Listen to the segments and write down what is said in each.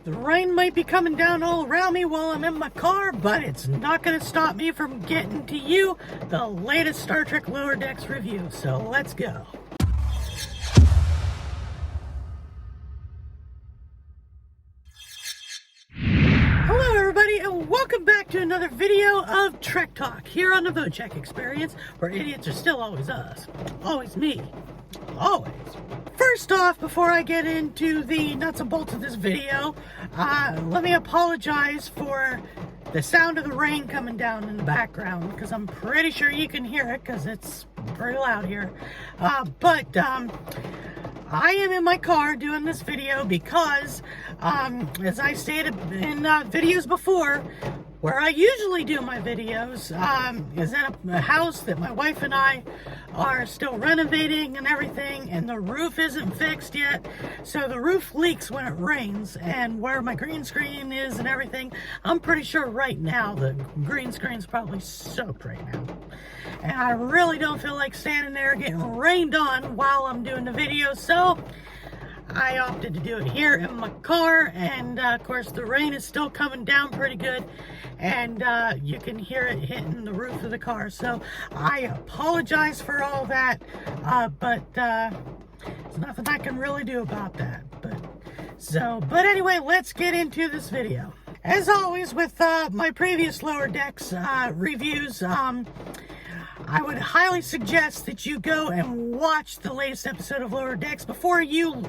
The rain might be coming down all around me while I'm in my car, but it's not going to stop me from getting to you the latest Star Trek Lower Decks review. So let's go. Hello everybody, and welcome back to another video of Trek Talk here on the Vochek Experience, where idiots are still always us. Always me. Always. First off, before I get into the nuts and bolts of this video, let me apologize for the sound of the rain coming down in the background, because I'm pretty sure you can hear it, because it's pretty loud here. But I am in my car doing this video because, as I stated in videos before, where I usually do my videos is in a house that my wife and I are still renovating and everything, and the roof isn't fixed yet, so the roof leaks when it rains, and where my green screen is and everything, I'm pretty sure right now the green screen's probably soaked right now. And I really don't feel like standing there getting rained on while I'm doing the video, so I opted to do it here in my car. And of course the rain is still coming down pretty good, and you can hear it hitting the roof of the car, so I apologize for all that, but there's nothing I can really do about that. But anyway, let's get into this video. As always with my previous Lower Decks reviews, I would highly suggest that you go and watch the latest episode of Lower Decks before you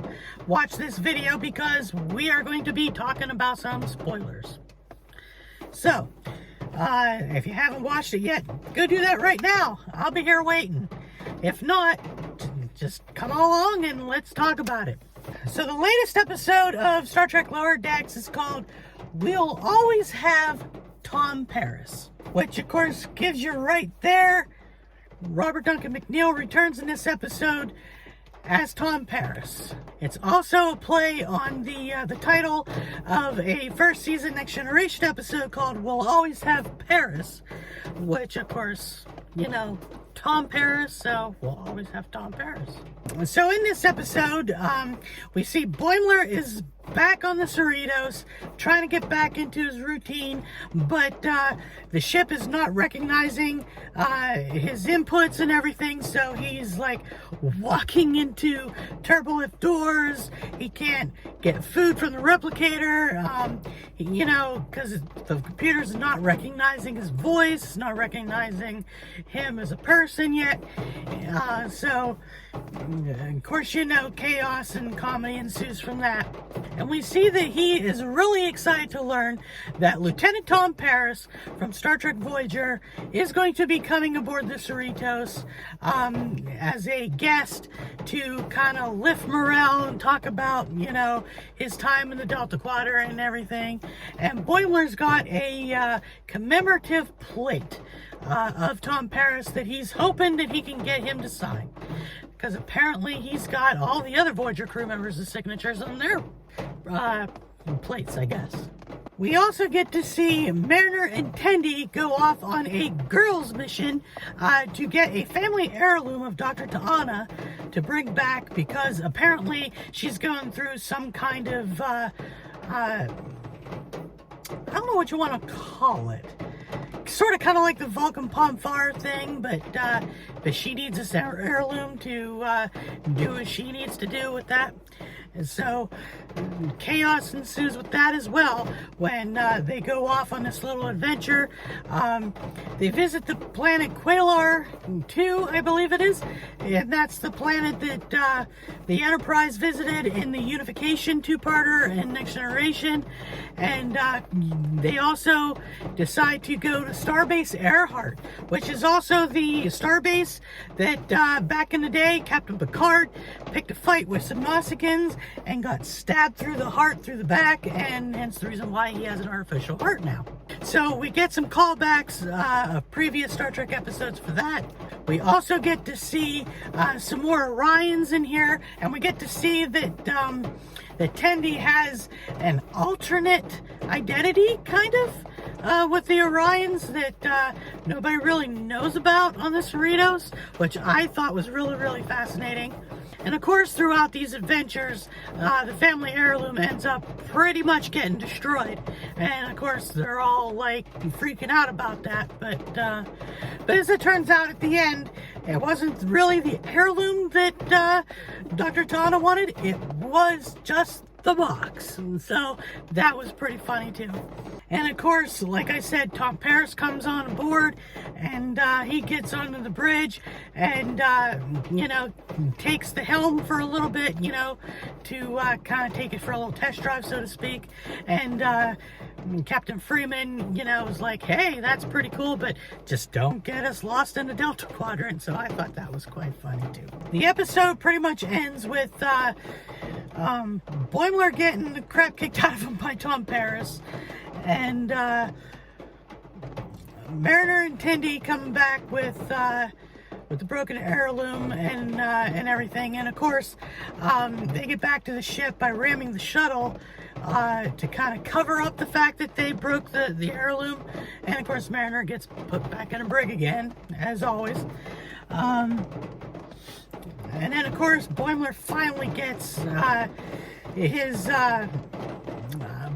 watch this video, because we are going to be talking about some spoilers. So, if you haven't watched it yet, go do that right now. I'll be here waiting. If not, just come along and let's talk about it. So the latest episode of Star Trek Lower Decks is called We'll Always Have Tom Paris, which of course gives you right there, Robert Duncan McNeil returns in this episode as Tom Paris. It's also a play on the title of a first season Next Generation episode called We'll Always Have Paris, which of course, you know, Tom Paris, so we'll always have Tom Paris. So in this episode, we see Boimler is back on the Cerritos, trying to get back into his routine, but the ship is not recognizing his inputs and everything, so he's like walking into turbolift doors. He can't get food from the replicator, you know, because the computer's not recognizing his voice, not recognizing him as a person yet. So of course, you know, chaos and comedy ensues from that. And we see that he is really excited to learn that Lieutenant Tom Paris from Star Trek Voyager is going to be coming aboard the Cerritos as a guest to kind of lift morale and talk about, you know, his time in the Delta Quadrant and everything. And Boimler's got a commemorative plate of Tom Paris that he's hoping that he can get him to sign, because apparently he's got all the other Voyager crew members' signatures on their plates, I guess. We also get to see Mariner and Tendi go off on a girls' mission to get a family heirloom of Dr. T'Ana to bring back, because apparently she's going through some kind of, I don't know what you want to call it. Sort of kind of like the Vulcan Pomfar thing, but she needs this heirloom to do what she needs to do with that. And so chaos ensues with that as well when they go off on this little adventure. They visit the planet Quelar 2, I believe it is, and that's the planet that the Enterprise visited in the Unification two-parter and Next Generation. And they also decide to go to Starbase Earhart, which is also the starbase that back in the day Captain Picard picked a fight with some Nausicaans and got stabbed through the heart, through the back, and hence the reason why he has an artificial heart now. So we get some callbacks of previous Star Trek episodes for that. We also get to see some more Orions in here, and we get to see that that Tendi has an alternate identity, kind of, with the Orions that nobody really knows about on the Cerritos, which I thought was really, really fascinating. And of course, throughout these adventures, the family heirloom ends up pretty much getting destroyed. And of course, they're all like freaking out about that. But as it turns out at the end, it wasn't really the heirloom that Dr. Tana wanted. It was just the box. And so that was pretty funny too. And of course, like I said, Tom Paris comes on board and he gets onto the bridge and, you know, takes the helm for a little bit, you know, to kind of take it for a little test drive, so to speak. And Captain Freeman, you know, was like, hey, that's pretty cool, but just don't get us lost in the Delta Quadrant. So I thought that was quite funny too. The episode pretty much ends with Boimler getting the crap kicked out of him by Tom Paris. And Mariner and Tendi coming back with the broken heirloom and everything. And of course, they get back to the ship by ramming the shuttle to kind of cover up the fact that they broke the heirloom. And of course, Mariner gets put back in a brig again, as always. And then of course, Boimler finally gets his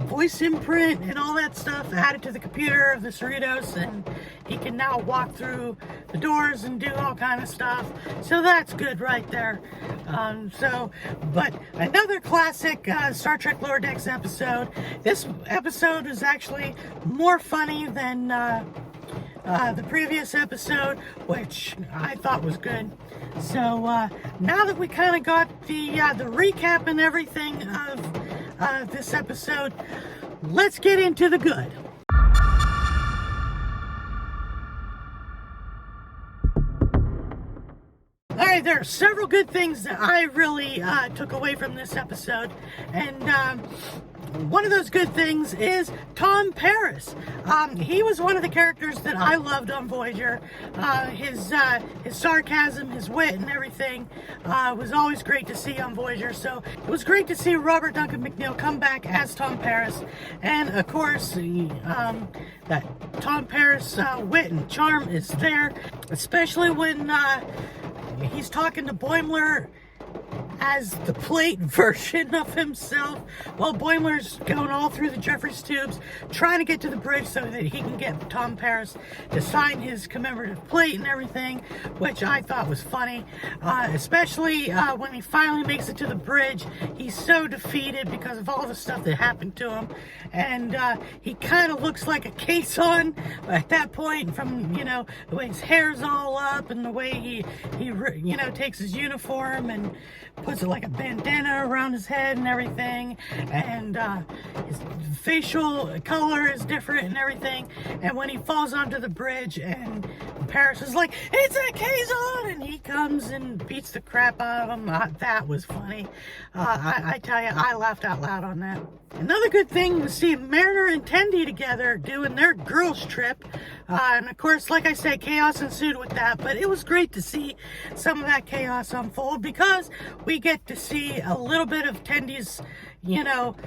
voice imprint and all that stuff added to the computer of the Cerritos, and he can now walk through the doors and do all kind of stuff. So that's good right there. But another classic Star Trek Lower Decks episode. This episode is actually more funny than the previous episode, which I thought was good. So now that we kind of got the recap and everything of this episode, let's get into the good. Alright, there are several good things that I really took away from this episode, and one of those good things is Tom Paris. He was one of the characters that I loved on Voyager. His sarcasm, his wit, and everything was always great to see on Voyager. So it was great to see Robert Duncan McNeil come back as Tom Paris. And of course, that Tom Paris wit and charm is there, especially when he's talking to Boimler as the plate version of himself, while Boimler's going all through the Jeffries tubes trying to get to the bridge so that he can get Tom Paris to sign his commemorative plate and everything, which I thought was funny, especially when he finally makes it to the bridge. He's so defeated because of all the stuff that happened to him, and he kind of looks like a caisson at that point, from, you know, the way his hair's all up and the way he you know, takes his uniform and puts it like a bandana around his head and everything, and his facial color is different and everything. And when he falls onto the bridge and Paris is like, it's a Kazon, and he comes and beats the crap out of him, that was funny. I tell you, I laughed out loud on that. Another good thing was seeing Mariner and Tendi together doing their girls trip, and of course, like I said, chaos ensued with that, but it was great to see some of that chaos unfold, because we get to see a little bit of Tendi's, you know,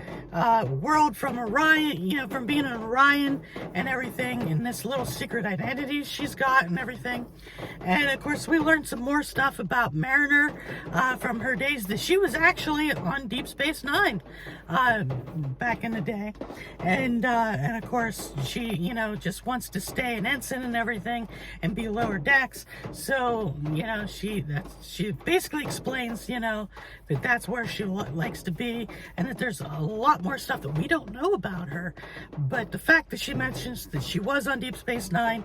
world from Orion, you know, from being an Orion and everything, and this little secret identity she's got and everything. And of course, we learned some more stuff about Mariner from her days that she was actually on Deep Space Nine back in the day, and of course, she, you know, just wants to stay an ensign and everything and be lower decks. So, you know, she basically explains, you know, that that's where she likes to be, and that there's a lot more stuff that we don't know about her. But the fact that she mentions that she was on Deep Space Nine,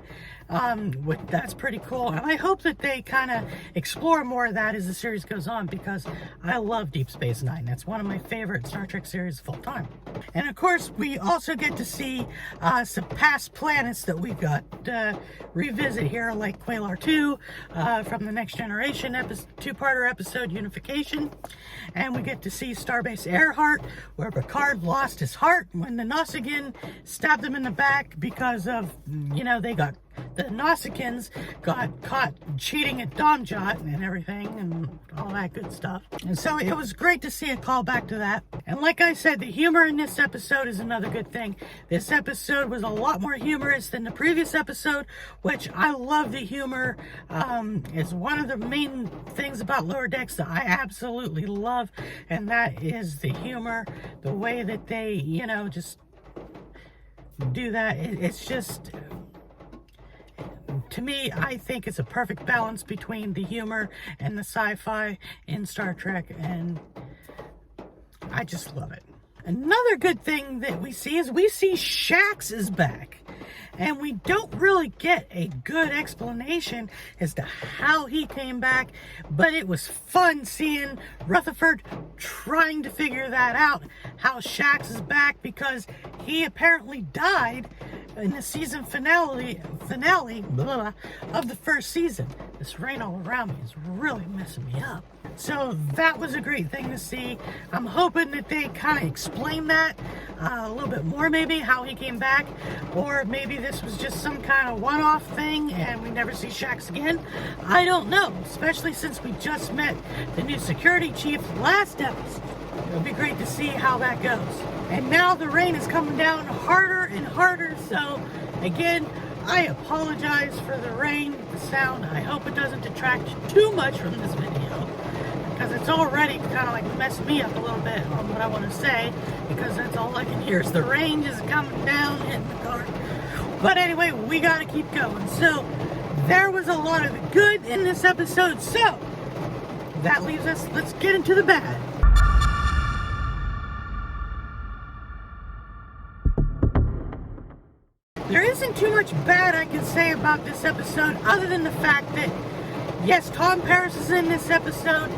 that's pretty cool. And I hope that they kind of explore more of that as the series goes on, because I love Deep Space Nine. That's one of my favorite Star Trek series of all time. And of course, we also get to see some past planets that we got revisit here, like Qualar 2 from the Next Generation two-parter episode Unification. And we get to see Starbase Earhart, where Picard lost his heart when the Nausicaan stabbed him in the back because of, you know, they got the Nausicaans got caught cheating at Domjot and everything and all that good stuff. And so it was great to see a call back to that. And like I said, the humor in this episode is another good thing. This episode was a lot more humorous than the previous episode, which I love the humor. It's one of the main things about Lower Decks that I absolutely love, and that is the humor, the way that they, you know, just do that. It's just, to me, I think it's a perfect balance between the humor and the sci-fi in Star Trek, and I just love it. Another good thing that we see is SHAK is back. And we don't really get a good explanation as to how he came back, but it was fun seeing Rutherford trying to figure that out, how SHAK is back, because he apparently died in the season finale of the first season. This rain all around me is really messing me up. So that was a great thing to see. I'm hoping that they kind of explain that a little bit more, maybe how he came back, or maybe this was just some kind of one-off thing and we never see SHAK again. I don't know, especially since we just met the new security chief last episode. It'll be great to see how that goes. And now the rain is coming down harder and harder, so again, I apologize for the rain, the sound. I hope it doesn't detract too much from this video, because it's already kind of like messed me up a little bit on what I want to say, because that's all I can hear is the rain just coming down, hitting the car. But anyway, we got to keep going. So there was a lot of good in this episode, so that leaves us, let's get into the bad. There isn't too much bad I can say about this episode, other than the fact that, yes, Tom Paris is in this episode.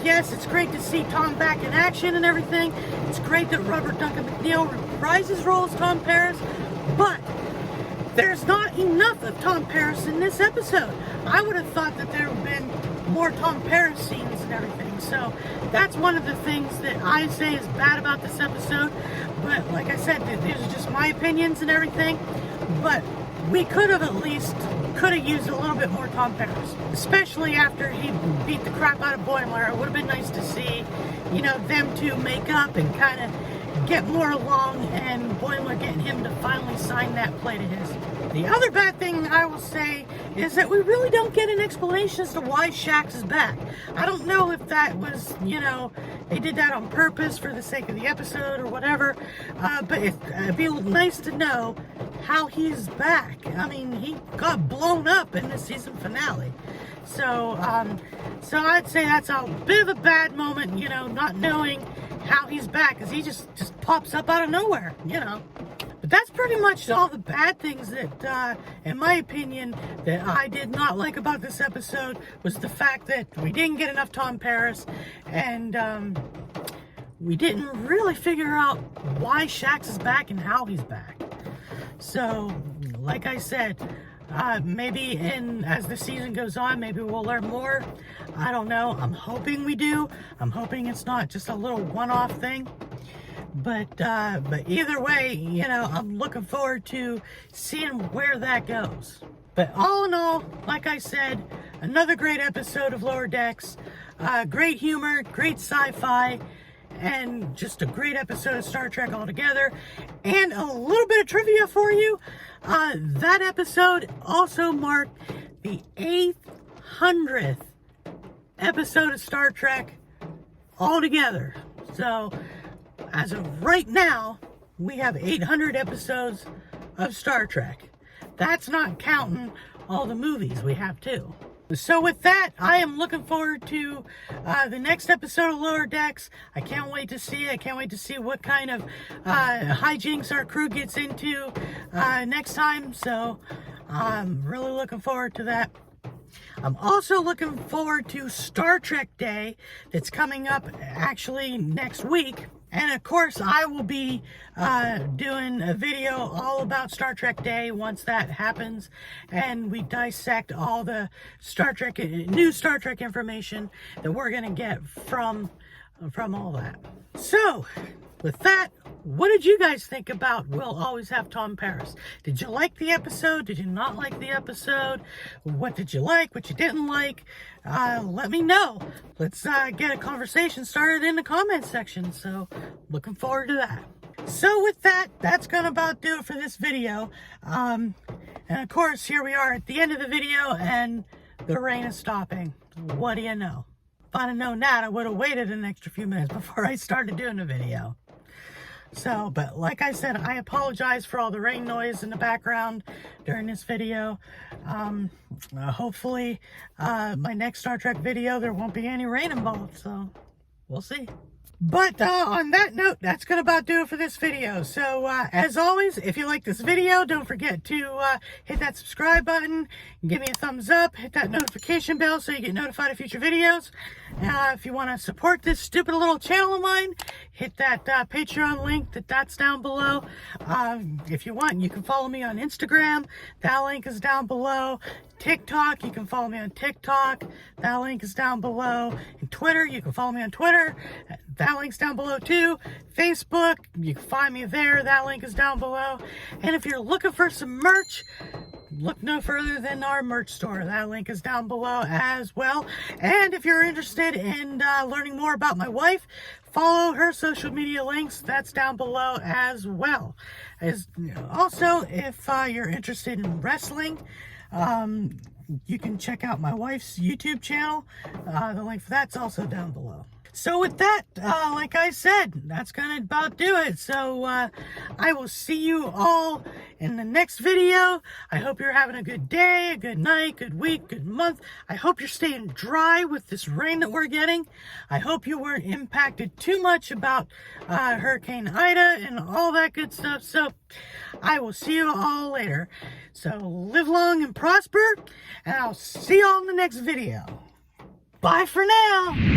Yes, it's great to see Tom back in action and everything. It's great that Robert Duncan McNeil reprised his role as Tom Paris, but there's not enough of Tom Paris in this episode. I would have thought that there would have been more Tom Paris scenes and everything. So that's one of the things that I say is bad about this episode. But like I said, these are just my opinions and everything. But we could have used a little bit more Tom Paris, especially after he beat the crap out of Boimler. It would have been nice to see, you know, them two make up and kind of get more along, and Boimler getting him to finally sign that plate of his. The other bad thing I will say is that we really don't get an explanation as to why SHAK is back. I don't know if that was, you know, they did that on purpose for the sake of the episode or whatever, but it'd be nice to know how he's back. I mean, he got blown up in the season finale. So I'd say that's a bit of a bad moment, you know, not knowing how he's back, because he just pops up out of nowhere, you know. But that's pretty much all the bad things that, in my opinion, that I did not like about this episode, was the fact that we didn't get enough Tom Paris, and we didn't really figure out why SHAK is back and how he's back. So, like I said, maybe as the season goes on, maybe we'll learn more. I don't know. I'm hoping we do. I'm hoping it's not just a little one-off thing. But either way, you know, I'm looking forward to seeing where that goes. But all in all, like I said, another great episode of Lower Decks. Great humor, great sci-fi, and just a great episode of Star Trek altogether. And a little bit of trivia for you. That episode also marked the 800th episode of Star Trek altogether. So, as of right now, we have 800 episodes of Star Trek. That's not counting all the movies we have too. So with that, I am looking forward to the next episode of Lower Decks. I can't wait to see it. I can't wait to see what kind of hijinks our crew gets into next time. So I'm really looking forward to that. I'm also looking forward to Star Trek Day that's coming up actually next week. And of course, I will be doing a video all about Star Trek Day once that happens, and we dissect all the new Star Trek information that we're gonna get from all that. So, with that, what did you guys think about We'll Always Have Tom Paris? Did you like the episode? Did you not like the episode? What did you like? What you didn't like? Let me know. Let's get a conversation started in the comments section. So, looking forward to that. So with that, that's gonna about do it for this video. And of course, here we are at the end of the video, and the rain is stopping. What do you know? If I'd have known that, I would have waited an extra few minutes before I started doing the video. So, but like I said, I apologize for all the rain noise in the background during this video. Hopefully, my next Star Trek video, there won't be any rain involved, so we'll see. But on that note, that's going to about do it for this video. So as always, if you like this video, don't forget to hit that subscribe button, give me a thumbs up, hit that notification bell so you get notified of future videos. If you want to support this stupid little channel of mine, hit that Patreon link that's down below. If you want, you can follow me on Instagram. That link is down below. TikTok, you can follow me on TikTok. That link is down below. And Twitter, you can follow me on Twitter. That link's down below too. Facebook, you can find me there. That link is down below. And if you're looking for some merch, look no further than our merch store. That link is down below as well. And if you're interested in learning more about my wife, follow her social media links. That's down below as well. Also, if you're interested in wrestling, you can check out my wife's YouTube channel. The link for that's also down below. So with that, like I said, that's gonna about do it. So I will see you all in the next video. I hope you're having a good day, a good night, good week, good month. I hope you're staying dry with this rain that we're getting. I hope you weren't impacted too much about Hurricane Ida and all that good stuff. So I will see you all later. So live long and prosper, and I'll see you all in the next video. Bye for now.